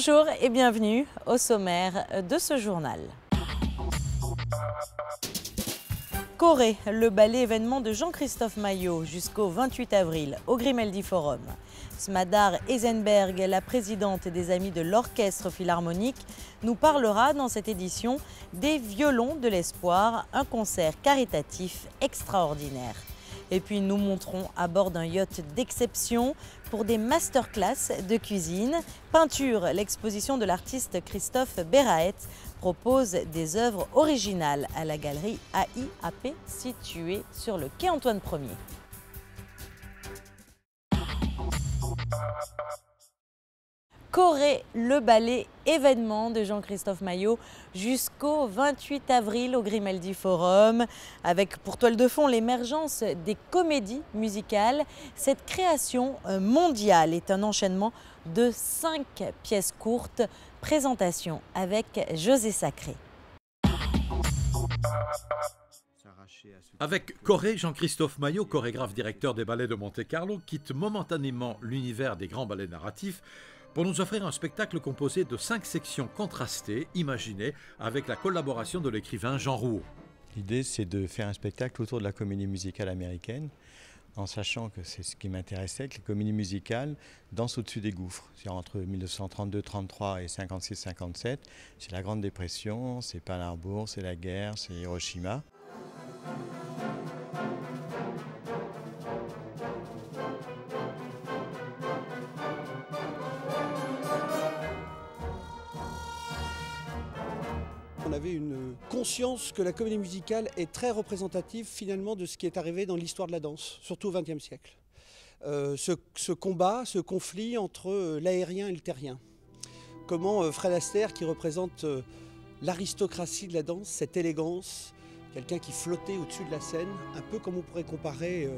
Bonjour et bienvenue au sommaire de ce journal. Corée, le ballet événement de Jean-Christophe Maillot jusqu'au 28 avril au Grimaldi Forum. Smadar Eisenberg, la présidente des Amis de l'Orchestre Philharmonique, nous parlera dans cette édition des Violons de l'Espoir, un concert caritatif extraordinaire. Et puis nous monterons à bord d'un yacht d'exception pour des masterclass de cuisine. Peinture, l'exposition de l'artiste Christophe Béraet propose des œuvres originales à la galerie AIAP située sur le quai Antoine Ier. Corée, le ballet événement de Jean-Christophe Maillot jusqu'au 28 avril au Grimaldi Forum, avec pour toile de fond l'émergence des comédies musicales. Cette création mondiale est un enchaînement de 5 pièces courtes. Présentation avec José Sacré. Avec Corée, Jean-Christophe Maillot, chorégraphe directeur des ballets de Monte-Carlo, quitte momentanément l'univers des grands ballets narratifs pour nous offrir un spectacle composé de 5 sections contrastées, imaginées avec la collaboration de l'écrivain Jean Rouault. L'idée, c'est de faire un spectacle autour de la comédie musicale américaine, en sachant que c'est ce qui m'intéressait, que les comédies musicales dansent au-dessus des gouffres. C'est entre 1932-33 et 56-57, c'est la Grande Dépression, c'est Pearl Harbor, c'est la guerre, c'est Hiroshima. On avait une conscience que la comédie musicale est très représentative finalement de ce qui est arrivé dans l'histoire de la danse, surtout au XXe siècle. Ce combat, ce conflit entre l'aérien et le terrien. Comment Fred Astaire, qui représente l'aristocratie de la danse, cette élégance, quelqu'un qui flottait au-dessus de la scène, un peu comme on pourrait comparer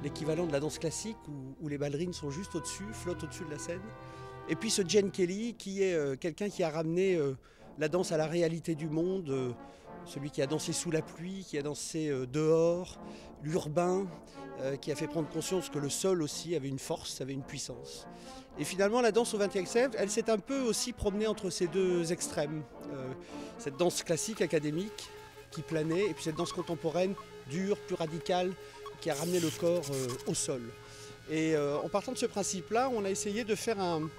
l'équivalent de la danse classique où les ballerines sont juste au-dessus, flottent au-dessus de la scène. Et puis ce Gene Kelly qui est quelqu'un qui a ramené la danse à la réalité du monde, celui qui a dansé sous la pluie, qui a dansé dehors, l'urbain, qui a fait prendre conscience que le sol aussi avait une force, avait une puissance. Et finalement la danse au XXe siècle, elle s'est un peu aussi promenée entre ces deux extrêmes. Cette danse classique, académique, qui planait, et puis cette danse contemporaine, dure, plus radicale, qui a ramené le corps au sol. Et en partant de ce principe-là, on a essayé de faire un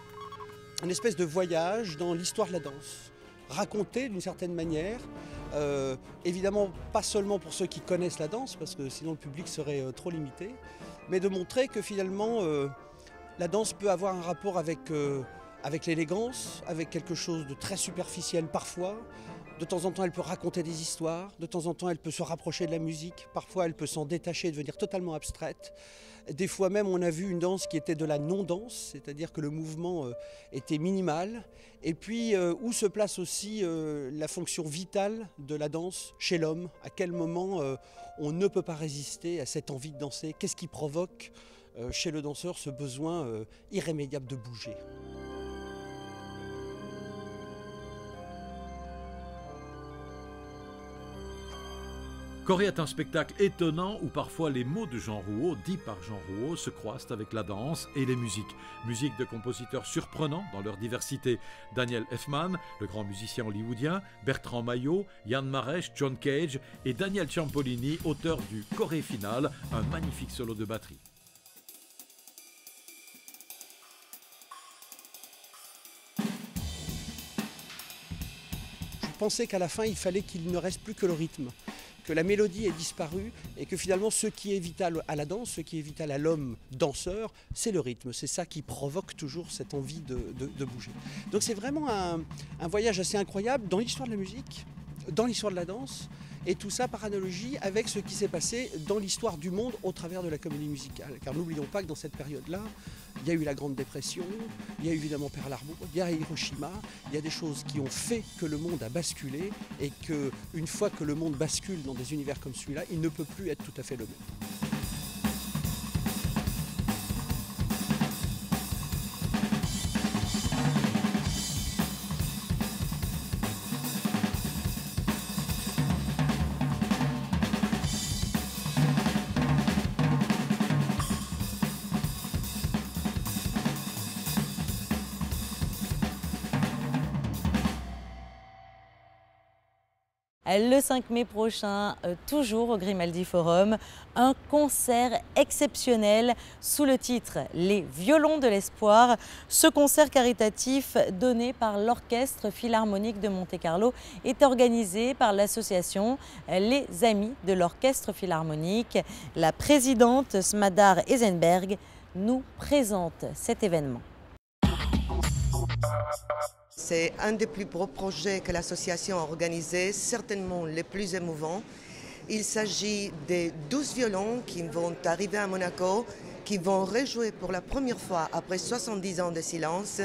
espèce de voyage dans l'histoire de la danse. Raconter d'une certaine manière, évidemment pas seulement pour ceux qui connaissent la danse, parce que sinon le public serait trop limité, mais de montrer que finalement la danse peut avoir un rapport avec l'élégance, avec quelque chose de très superficiel parfois. De temps en temps, elle peut raconter des histoires, de temps en temps, elle peut se rapprocher de la musique, parfois elle peut s'en détacher et devenir totalement abstraite. Des fois même, on a vu une danse qui était de la non-danse, c'est-à-dire que le mouvement était minimal. Et puis, où se place aussi la fonction vitale de la danse chez l'homme? À quel moment on ne peut pas résister à cette envie de danser? Qu'est-ce qui provoque chez le danseur ce besoin irrémédiable de bouger? Corée est un spectacle étonnant où parfois les mots de Jean Rouault, dits par Jean Rouault, se croisent avec la danse et les musiques. Musiques de compositeurs surprenants dans leur diversité. Daniel Elfman, le grand musicien hollywoodien, Bertrand Maillot, Yann Maresch, John Cage et Daniel Ciampolini, auteur du Corée Finale, un magnifique solo de batterie. Je pensais qu'à la fin, il fallait qu'il ne reste plus que le rythme, que la mélodie ait disparu et que finalement ce qui est vital à la danse, ce qui est vital à l'homme danseur, c'est le rythme. C'est ça qui provoque toujours cette envie de bouger. Donc c'est vraiment un voyage assez incroyable dans l'histoire de la musique, dans l'histoire de la danse, et tout ça par analogie avec ce qui s'est passé dans l'histoire du monde au travers de la comédie musicale. Car n'oublions pas que dans cette période-là, il y a eu la Grande Dépression, il y a évidemment Pearl Harbor, il y a Hiroshima, il y a des choses qui ont fait que le monde a basculé et qu'une fois que le monde bascule dans des univers comme celui-là, il ne peut plus être tout à fait le même. le 5 mai prochain, toujours au Grimaldi Forum, un concert exceptionnel sous le titre « Les violons de l'espoir ». Ce concert caritatif donné par l'Orchestre Philharmonique de Monte-Carlo est organisé par l'association Les Amis de l'Orchestre Philharmonique. La présidente Smadar Eisenberg nous présente cet événement. C'est un des plus gros projets que l'association a organisé, certainement les plus émouvants. Il s'agit des 12 violons qui vont arriver à Monaco, qui vont rejouer pour la première fois après 70 ans de silence.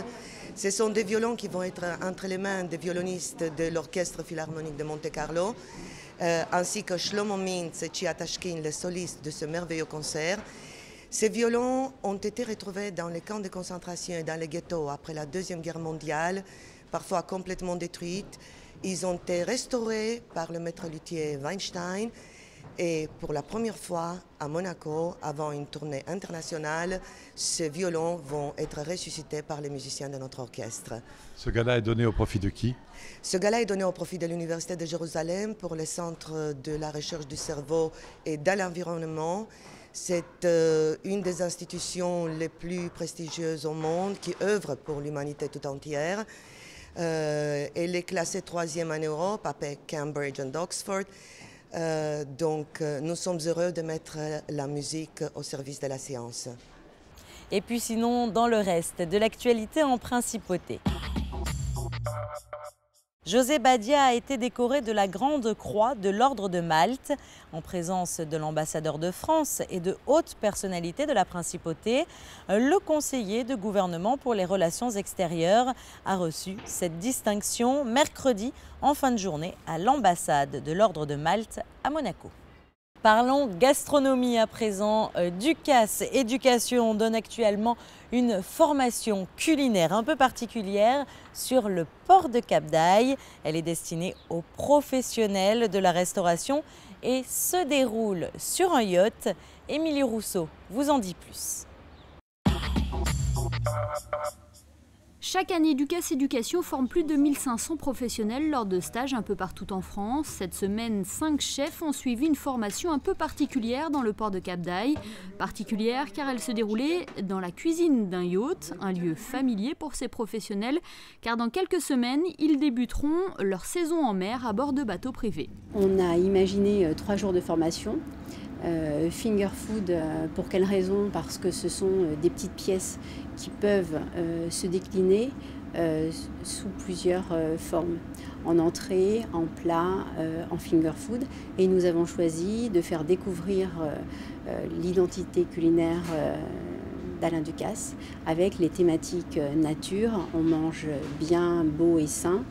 Ce sont des violons qui vont être entre les mains des violonistes de l'Orchestre Philharmonique de Monte-Carlo, ainsi que Shlomo Mintz et Chia Tashkin, les solistes de ce merveilleux concert. Ces violons ont été retrouvés dans les camps de concentration et dans les ghettos après la Deuxième Guerre mondiale, parfois complètement détruits. Ils ont été restaurés par le maître luthier Weinstein et pour la première fois à Monaco, avant une tournée internationale, ces violons vont être ressuscités par les musiciens de notre orchestre. Ce gala est donné au profit de qui? Ce gala est donné au profit de l'Université de Jérusalem pour le Centre de la recherche du cerveau et de l'environnement. C'est une des institutions les plus prestigieuses au monde qui œuvre pour l'humanité tout entière. Elle est classée 3e en Europe après Cambridge et Oxford. Donc nous sommes heureux de mettre la musique au service de la science. Et puis sinon, dans le reste de l'actualité en principauté. José Badia a été décoré de la Grande Croix de l'Ordre de Malte en présence de l'ambassadeur de France et de hautes personnalités de la Principauté. Le conseiller de gouvernement pour les relations extérieures a reçu cette distinction mercredi en fin de journée à l'ambassade de l'Ordre de Malte à Monaco. Parlons gastronomie à présent. Ducasse Éducation donne actuellement une formation culinaire un peu particulière sur le port de Cap d'Aille. Elle est destinée aux professionnels de la restauration et se déroule sur un yacht. Émilie Rousseau vous en dit plus. Chaque année, Ducasse Éducation forme plus de 1500 professionnels lors de stages un peu partout en France. Cette semaine, 5 chefs ont suivi une formation un peu particulière dans le port de Cap d'Aille. Particulière car elle se déroulait dans la cuisine d'un yacht, un lieu familier pour ces professionnels, car dans quelques semaines, ils débuteront leur saison en mer à bord de bateaux privés. On a imaginé 3 jours de formation. Finger food, pour quelle raison? Parce que ce sont des petites pièces qui peuvent se décliner sous plusieurs formes, en entrée, en plat, en finger food. Et nous avons choisi de faire découvrir l'identité culinaire d'Alain Ducasse avec les thématiques nature, on mange bien, beau et sain.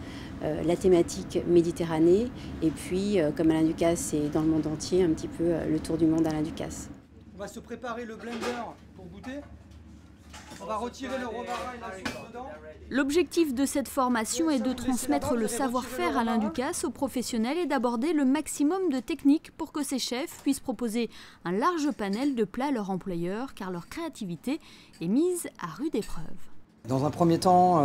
La thématique Méditerranée, et puis comme Alain Ducasse est dans le monde entier, un petit peu le tour du monde d'Alain Ducasse. On va se préparer le blender pour goûter. On va retirer le romarin et la sauce dedans. L'objectif de cette formation est de transmettre le savoir-faire Alain Ducasse aux professionnels et d'aborder le maximum de techniques pour que ces chefs puissent proposer un large panel de plats à leurs employeurs, car leur créativité est mise à rude épreuve. Dans un premier temps,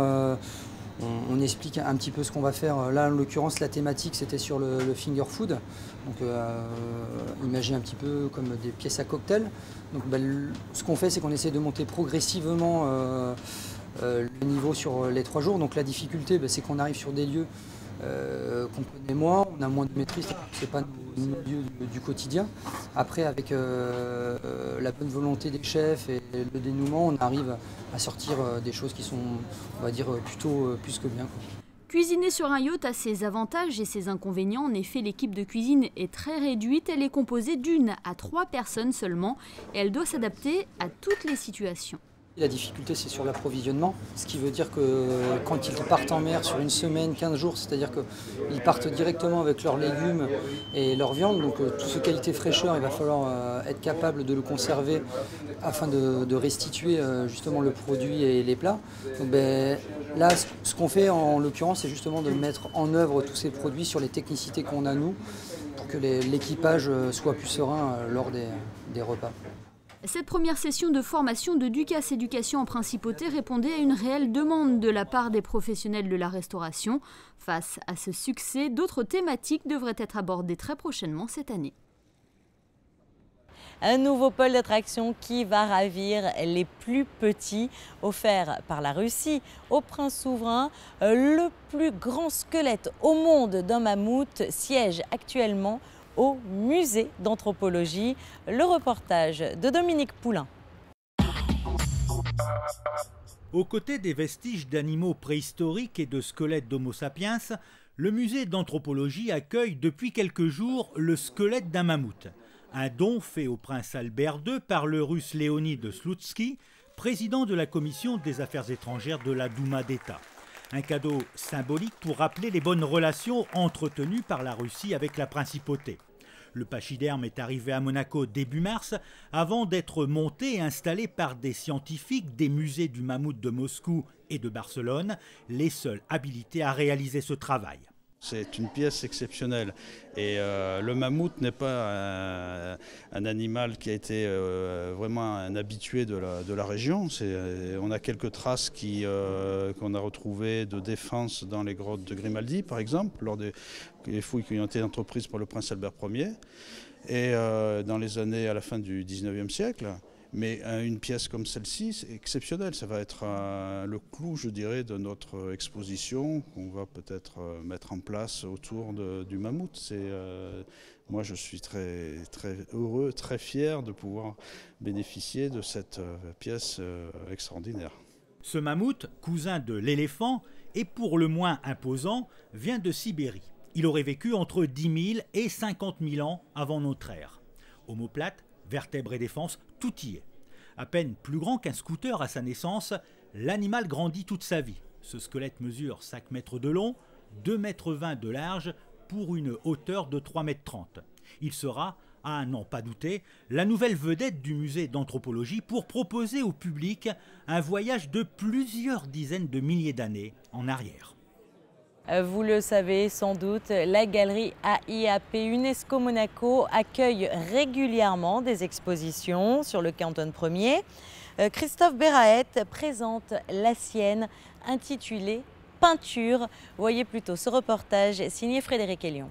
on explique un petit peu ce qu'on va faire. Là, en l'occurrence, la thématique, c'était sur le finger food. Donc, imaginez un petit peu comme des pièces à cocktail. Donc, ce qu'on fait, c'est qu'on essaie de monter progressivement le niveau sur les 3 jours. Donc, la difficulté, c'est qu'on arrive sur des lieux qu'on connaît moins, on a moins de maîtrise, c'est pas nos lieux du quotidien. Après, avec la bonne volonté des chefs et le dénouement, on arrive à sortir des choses qui sont, on va dire, plutôt plus que bien, quoi. Cuisiner sur un yacht a ses avantages et ses inconvénients. En effet, l'équipe de cuisine est très réduite. Elle est composée d'1 à 3 personnes seulement et elle doit s'adapter à toutes les situations. La difficulté, c'est sur l'approvisionnement, ce qui veut dire que quand ils partent en mer sur une semaine, 15 jours, c'est-à-dire qu'ils partent directement avec leurs légumes et leur viande, donc tout ce qualité fraîcheur, il va falloir être capable de le conserver afin de restituer justement le produit et les plats. Donc, là, ce qu'on fait en l'occurrence, c'est justement de mettre en œuvre tous ces produits sur les technicités qu'on a nous, pour que l'équipage soit plus serein lors des repas. Cette première session de formation de Ducasse Éducation en principauté répondait à une réelle demande de la part des professionnels de la restauration. Face à ce succès, d'autres thématiques devraient être abordées très prochainement cette année. Un nouveau pôle d'attraction qui va ravir les plus petits, offert par la Russie au prince souverain. Le plus grand squelette au monde d'un mammouth siège actuellement au musée d'anthropologie. Le reportage de Dominique Poulain. Aux côtés des vestiges d'animaux préhistoriques et de squelettes d'Homo sapiens, le musée d'anthropologie accueille depuis quelques jours le squelette d'un mammouth. Un don fait au prince Albert II par le russe Léonid Slutsky, président de la commission des affaires étrangères de la Douma d'État. Un cadeau symbolique pour rappeler les bonnes relations entretenues par la Russie avec la principauté. Le pachyderme est arrivé à Monaco début mars avant d'être monté et installé par des scientifiques des musées du mammouth de Moscou et de Barcelone, les seuls habilités à réaliser ce travail. C'est une pièce exceptionnelle et le mammouth n'est pas un animal qui a été vraiment un habitué de la région. On a quelques traces qu'on a retrouvées de défense dans les grottes de Grimaldi par exemple, lors des fouilles qui ont été entreprises par le prince Albert Ier et dans les années à la fin du 19e siècle. Mais une pièce comme celle-ci, c'est exceptionnel. Ça va être le clou, je dirais, de notre exposition qu'on va peut-être mettre en place autour du mammouth. Moi, je suis très, très heureux, très fier de pouvoir bénéficier de cette pièce extraordinaire. Ce mammouth, cousin de l'éléphant, et pour le moins imposant, vient de Sibérie. Il aurait vécu entre 10 000 et 50 000 ans avant notre ère. Omoplate, vertèbres et défense, tout y est. À peine plus grand qu'un scooter à sa naissance, l'animal grandit toute sa vie. Ce squelette mesure 5 mètres de long, 2,20 m de large pour une hauteur de 3,30 m. Il sera, à n'en pas douter, la nouvelle vedette du musée d'anthropologie pour proposer au public un voyage de plusieurs dizaines de milliers d'années en arrière. Vous le savez sans doute, la galerie AIAP UNESCO Monaco accueille régulièrement des expositions sur le canton premier. Christophe Béraët présente la sienne intitulée « Peinture ». Voyez plutôt ce reportage signé Frédéric Elion.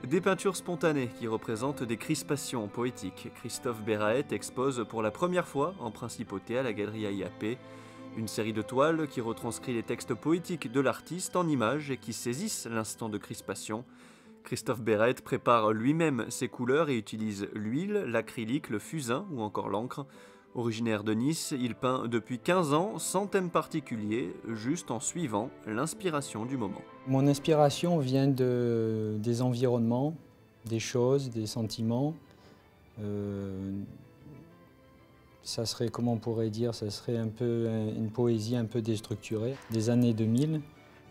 Des peintures spontanées qui représentent des crispations poétiques. Christophe Béraët expose pour la première fois en principauté à la galerie AIAP. Une série de toiles qui retranscrit les textes poétiques de l'artiste en images et qui saisissent l'instant de crispation. Christophe Béraët prépare lui-même ses couleurs et utilise l'huile, l'acrylique, le fusain ou encore l'encre. Originaire de Nice, il peint depuis 15 ans sans thème particulier, juste en suivant l'inspiration du moment. Mon inspiration vient des environnements, des choses, des sentiments. Ça serait, comment on pourrait dire, ça serait un peu une poésie un peu déstructurée, des années 2000,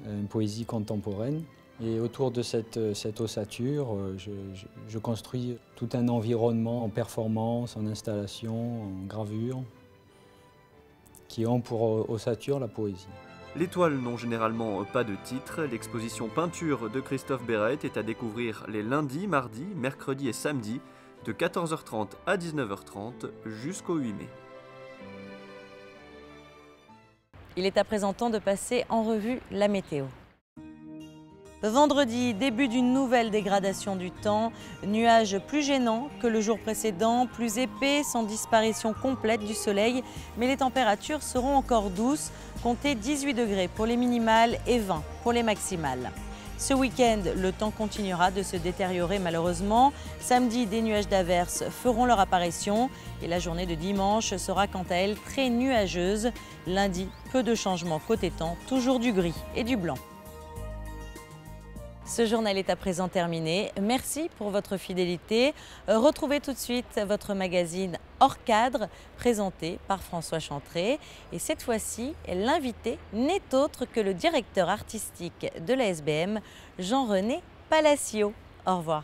une poésie contemporaine. Et autour de cette ossature, je construis tout un environnement en performance, en installation, en gravure, qui ont pour ossature la poésie. Les toiles n'ont généralement pas de titre. L'exposition Peinture de Christophe Béraët est à découvrir les lundis, mardis, mercredis et samedis, de 14h30 à 19h30 jusqu'au 8 mai. Il est à présent temps de passer en revue la météo. Vendredi, début d'une nouvelle dégradation du temps. Nuages plus gênants que le jour précédent, plus épais, sans disparition complète du soleil. Mais les températures seront encore douces. Comptez 18 degrés pour les minimales et 20 pour les maximales. Ce week-end, le temps continuera de se détériorer malheureusement. Samedi, des nuages d'averses feront leur apparition et la journée de dimanche sera quant à elle très nuageuse. Lundi, peu de changements côté temps, toujours du gris et du blanc. Ce journal est à présent terminé. Merci pour votre fidélité. Retrouvez tout de suite votre magazine Hors Cadre, présenté par François Chantré. Et cette fois-ci, l'invité n'est autre que le directeur artistique de la SBM, Jean-René Palacio. Au revoir.